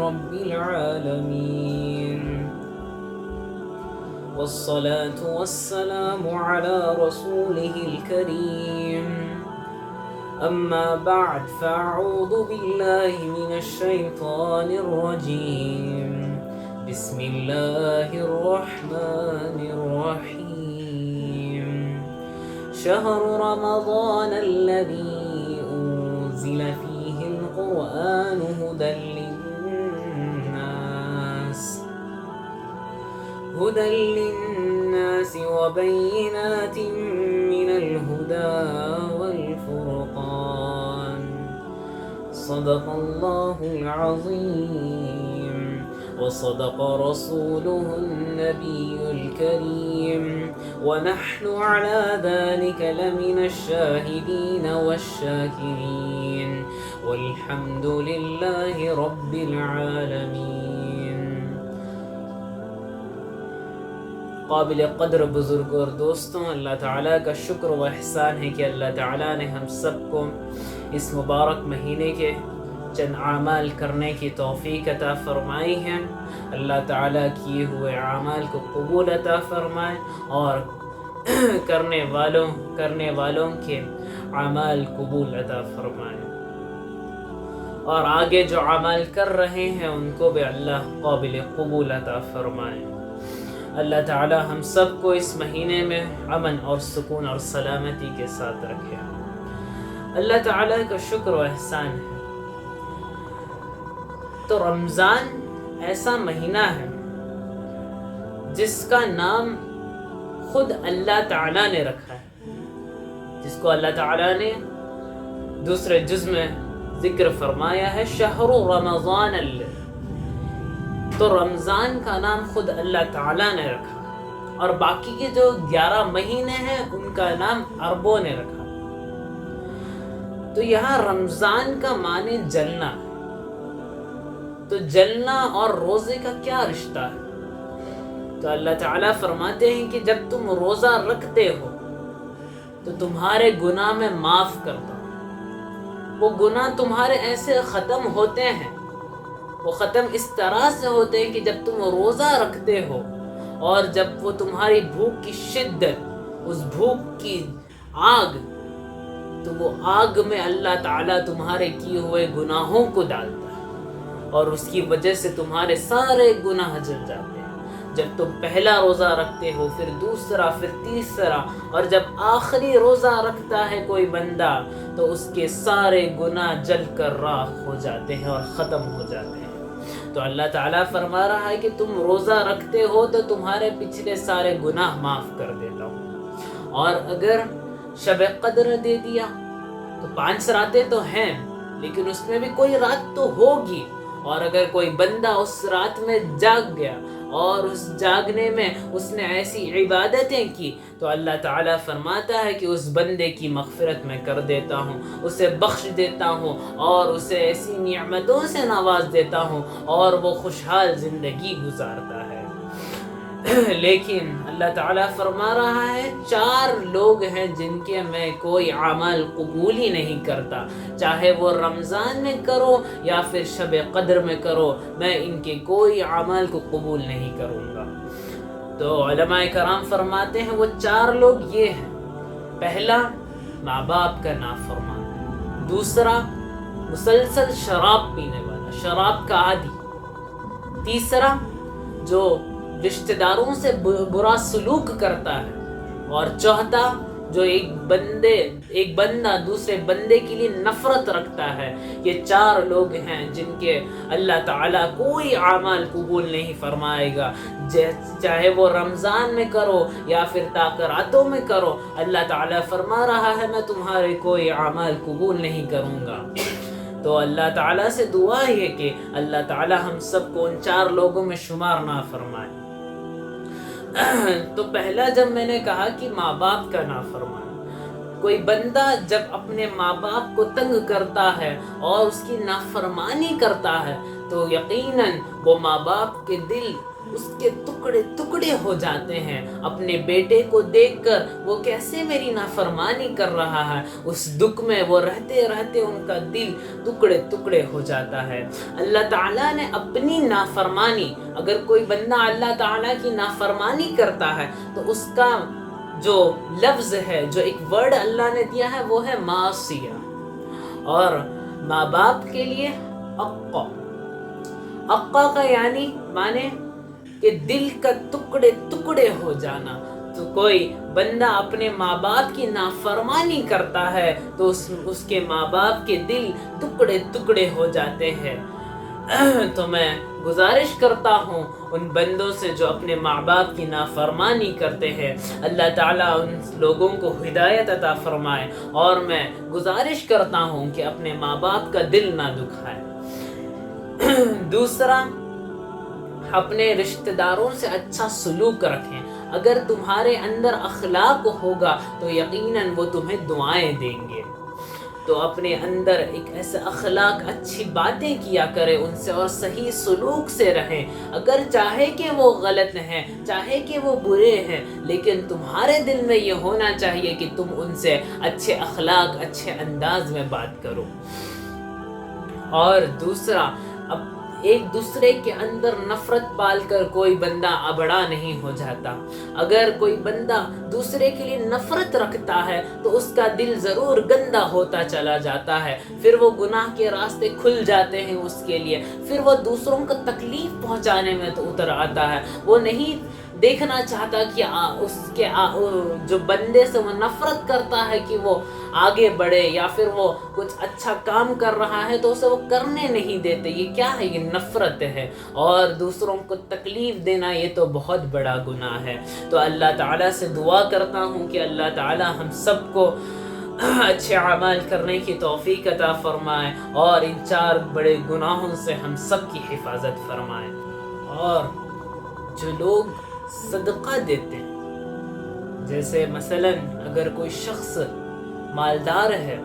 رب العالمين، والصلاة والسلام على رسوله الكريم. أما بعد، فأعوذ بالله من الشيطان الرجيم. بسم الله الرحمن الرحيم. شهر رمضان الذي أنزل فيه القرآن هدى للناس وبينات من الهدى والفرقان. صدق الله العظيم، وصدق رسوله النبي الكريم، ونحن على ذلك لمن الشاهدين والشاكرين، والحمد لله رب العالمين. قابل قدر بزرگ اور دوستوں، اللہ تعالیٰ کا شکر و احسان ہے کہ اللہ تعالیٰ نے ہم سب کو اس مبارک مہینے کے چند اعمال کرنے کی توفیق عطا فرمائی ہے. اللہ تعالیٰ کیے ہوئے اعمال کو قبول عطا فرمائے اور کرنے والوں کے اعمال قبول عطا فرمائے، اور آگے جو اعمال کر رہے ہیں ان کو بھی اللہ قابل قبول عطا فرمائے. اللہ تعالیٰ ہم سب کو اس مہینے میں امن اور سکون اور سلامتی کے ساتھ رکھے. اللہ تعالیٰ کا شکر و احسان ہے. تو رمضان ایسا مہینہ ہے جس کا نام خود اللہ تعالیٰ نے رکھا ہے، جس کو اللہ تعالیٰ نے دوسرے جز میں ذکر فرمایا ہے شہر رمضان. تو رمضان کا نام خود اللہ تعالیٰ نے رکھا، اور باقی کے جو 11 مہینے ہیں ان کا نام عربوں نے رکھا. تو یہاں رمضان کا معنی جلنا، تو جلنا اور روزے کا کیا رشتہ ہے؟ تو اللہ تعالیٰ فرماتے ہیں کہ جب تم روزہ رکھتے ہو تو تمہارے گناہ میں معاف کرتا ہوں. وہ گناہ تمہارے ایسے ختم ہوتے ہیں، وہ ختم اس طرح سے ہوتے ہیں کہ جب تم روزہ رکھتے ہو اور جب وہ تمہاری بھوک کی شدت، اس بھوک کی آگ، تو وہ آگ میں اللہ تعالیٰ تمہارے کیے ہوئے گناہوں کو ڈالتا ہے اور اس کی وجہ سے تمہارے سارے گناہ جل جاتے ہیں. جب تم پہلا روزہ رکھتے ہو، پھر دوسرا، پھر تیسرا، اور جب آخری روزہ رکھتا ہے کوئی بندہ تو اس کے سارے گناہ جل کر راکھ ہو جاتے ہیں اور ختم ہو جاتے ہیں. تو اللہ تعالیٰ فرما رہا ہے کہ تم روزہ رکھتے ہو تو تمہارے پچھلے سارے گناہ معاف کر دیتا ہوں. اور اگر شب قدر دے دیا تو 5 راتیں تو ہیں، لیکن اس میں بھی کوئی رات تو ہوگی. اور اگر کوئی بندہ اس رات میں جاگ گیا اور اس جاگنے میں اس نے ایسی عبادتیں کی تو اللہ تعالیٰ فرماتا ہے کہ اس بندے کی مغفرت میں کر دیتا ہوں، اسے بخش دیتا ہوں اور اسے ایسی نعمتوں سے نواز دیتا ہوں اور وہ خوشحال زندگی گزارتا ہے. لیکن اللہ تعالیٰ فرما رہا ہے 4 لوگ ہیں جن کے میں کوئی عمل قبول ہی نہیں کرتا، چاہے وہ رمضان میں کرو یا پھر شب قدر میں کرو، میں ان کے کوئی عمل کو قبول نہیں کروں گا. تو علماء کرام فرماتے ہیں وہ 4 لوگ یہ ہیں: پہلا، ماں باپ کا نافرمان; دوسرا، مسلسل شراب پینے والا، شراب کا عادی; تیسرا، جو رشتہ داروں سے برا سلوک کرتا ہے; اور چوتھا، جو ایک بندہ دوسرے بندے کے لیے نفرت رکھتا ہے. یہ 4 لوگ ہیں جن کے اللہ تعالیٰ کوئی عمل قبول نہیں فرمائے گا، چاہے وہ رمضان میں کرو یا پھر راتوں میں کرو. اللہ تعالیٰ فرما رہا ہے میں تمہارے کوئی عمل قبول نہیں کروں گا. تو اللہ تعالیٰ سے دعا ہے کہ اللہ تعالیٰ ہم سب کو ان 4 لوگوں میں شمار نہ فرمائے. تو پہلا جب میں نے کہا کہ ماں باپ کا نافرمان، کوئی بندہ جب اپنے ماں باپ کو تنگ کرتا ہے اور اس کی نافرمانی کرتا ہے تو یقیناً وہ ماں باپ کے دل اس کے ٹکڑے ٹکڑے ہو جاتے ہیں. اپنے بیٹے کو دیکھ کر وہ کیسے میری نافرمانی کر رہا ہے، اس دکھ میں وہ رہتے رہتے ان کا دل ٹکڑے ٹکڑے ہو جاتا ہے. اللہ تعالیٰ نے اپنی نافرمانی، اگر کوئی بندہ اللہ تعالیٰ کی نافرمانی کرتا ہے تو اس کا جو لفظ ہے، جو ایک ورڈ اللہ نے دیا ہے وہ ہے معصیہ. اور ماں باپ کے لیے اقا کا یعنی مانے کہ دل کا ٹکڑے ٹکڑے ہو جانا. تو کوئی بندہ اپنے ماں باپ کی نافرمانی کرتا ہے تو اس کے ماں باپ کے دل ٹکڑے ٹکڑے ہو جاتے ہیں. تو میں گزارش کرتا ہوں ان بندوں سے جو اپنے ماں باپ کی نافرمانی کرتے ہیں، اللہ تعالیٰ ان لوگوں کو ہدایت عطا فرمائے. اور میں گزارش کرتا ہوں کہ اپنے ماں باپ کا دل نہ دکھائے. دوسرا، اپنے رشتہ داروں سے اچھا سلوک رکھیں. اگر تمہارے اندر اخلاق ہوگا تو یقیناً وہ تمہیں دعائیں دیں گے. تو اپنے اندر ایک ایسا اخلاق، اچھی باتیں کیا کرے ان سے اور صحیح سلوک سے رہیں. اگر چاہے کہ وہ غلط ہیں، چاہے کہ وہ برے ہیں، لیکن تمہارے دل میں یہ ہونا چاہیے کہ تم ان سے اچھے اخلاق، اچھے انداز میں بات کرو. اور دوسرا، اب ایک دوسرے کے اندر نفرت پال کر کوئی بندہ بڑا نہیں ہو جاتا. اگر کوئی بندہ دوسرے کے لیے نفرت رکھتا ہے تو اس کا دل ضرور گندا ہوتا چلا جاتا ہے. پھر وہ گناہ کے راستے کھل جاتے ہیں اس کے لیے. پھر وہ دوسروں کو تکلیف پہنچانے میں تو اتر آتا ہے. وہ نہیں دیکھنا چاہتا کہ اس کے جو بندے سے وہ نفرت کرتا ہے کہ وہ آگے بڑھے، یا پھر وہ کچھ اچھا کام کر رہا ہے تو اسے وہ کرنے نہیں دیتے. یہ کیا ہے؟ یہ نفرت ہے. اور دوسروں کو تکلیف دینا یہ تو بہت بڑا گناہ ہے. تو اللہ تعالیٰ سے دعا کرتا ہوں کہ اللہ تعالیٰ ہم سب کو اچھے اعمال کرنے کی توفیق عطا فرمائے اور ان 4 بڑے گناہوں سے ہم سب کی حفاظت فرمائے. اور جو لوگ صدقہ دیتے ہیں، جیسے مثلا اگر کوئی شخص مالدار ہے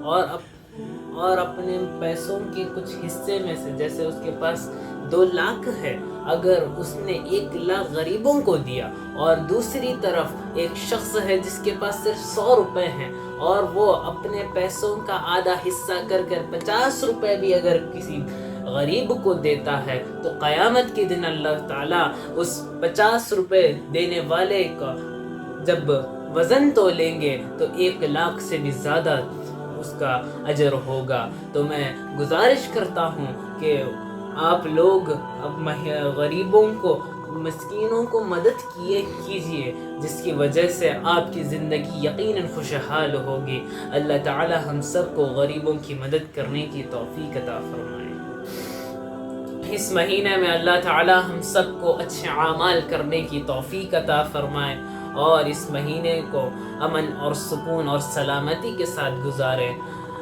اور اپنے پیسوں کے کچھ حصے میں سے، جیسے اس کے پاس 2 لاکھ ہے، اگر اس نے 1 لاکھ غریبوں کو دیا، اور دوسری طرف ایک شخص ہے جس کے پاس صرف 100 روپے ہیں اور وہ اپنے پیسوں کا آدھا حصہ کر 50 روپے بھی اگر کسی غریب کو دیتا ہے، تو قیامت کے دن اللہ تعالیٰ اس 50 روپے دینے والے کا جب وزن تولیں گے تو 1 لاکھ سے بھی زیادہ اس کا اجر ہوگا. تو میں گزارش کرتا ہوں کہ آپ لوگ اب غریبوں کو، مسکینوں کو مدد کیجیے، جس کی وجہ سے آپ کی زندگی یقیناً خوشحال ہوگی. اللہ تعالی ہم سب کو غریبوں کی مدد کرنے کی توفیق عطا فرمائے. اس مہینے میں اللہ تعالی ہم سب کو اچھے اعمال کرنے کی توفیق عطا فرمائے اور اس مہینے کو امن اور سکون اور سلامتی کے ساتھ گزارے،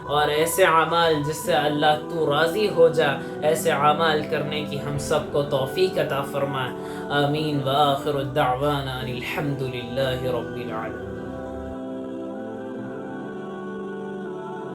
اور ایسے اعمال جس سے اللہ تو راضی ہو جا، ایسے اعمال کرنے کی ہم سب کو توفیق عطا فرمائے. آمین. وآخر الدعوانا الحمد للہ رب العالمین.